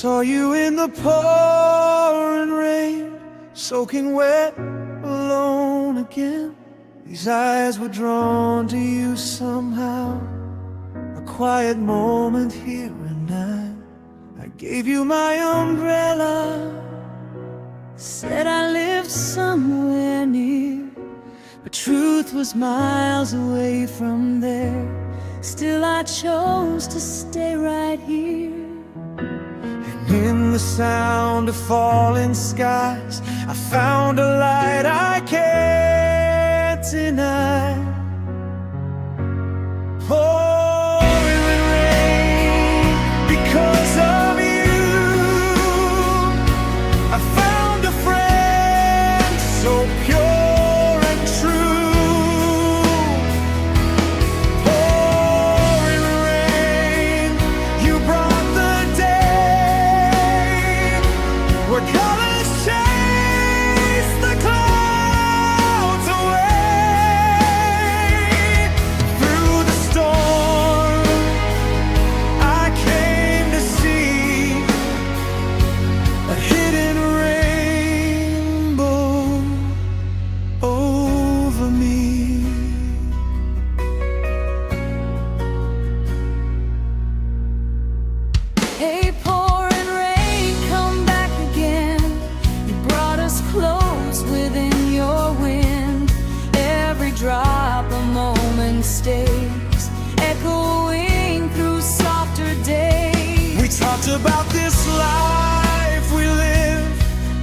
Saw you in the pouring rain, soaking wet, alone again. These eyes were drawn to you somehow. A quiet moment here and now. I gave you my umbrella, said I lived somewhere near, but truth was miles away from there. Still I chose to stay right here. And in the sound of falling skies, I found a light I can't deny. Pouring rain because of you. I found a friend so pure and true. Pouring rain, you brought the day where colors chase the clouds away. Through the storm, I came to see a hidden rainbow over me. Hey, pouring rain, come back again. You brought us close within your wind. Every drop a moment stays, echoing through softer days. We talked about this life we live,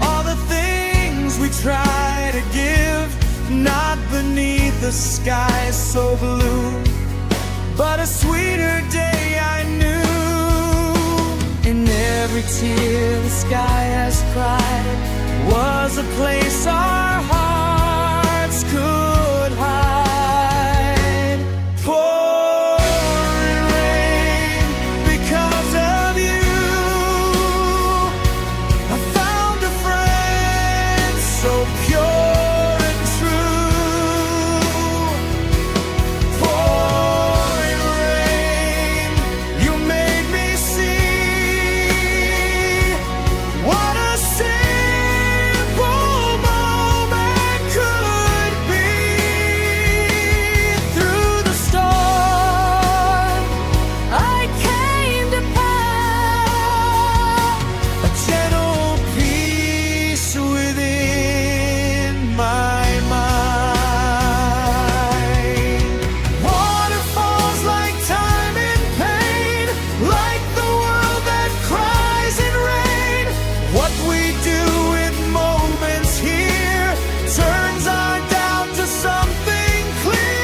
all the things we try to give, not beneath the sky so blue, but a sweeter day I knew. In every tear the sky has cried was a place our hearts could hide. Pouring rain because of you. I found a friend so pure and true. Pouring rain, you made me see what a simple moment could be. Through the storm, I came to find a gentle peace within my mind. Waterfalls like time in pain, like the world that cries in rain. What we do in moments here turns our doubt to something clear.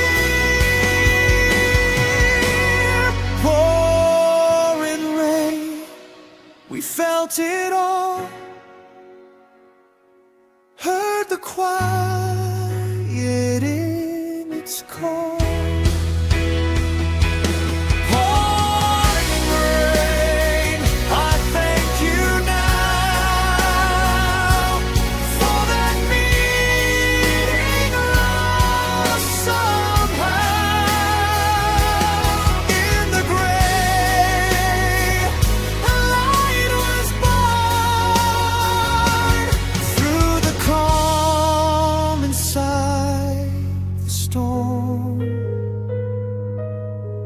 Pouring rain, we felt it all, heard the quiet in its call. Pouring rain, I thank you now for that meeting lost somehow. In the gray, a light was born. Through the calm inside the storm.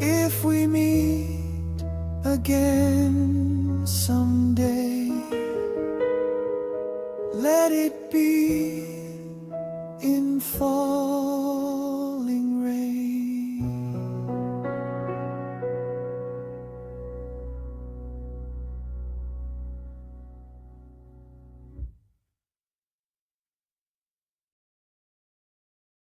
If we meet again someday, let it be in fall.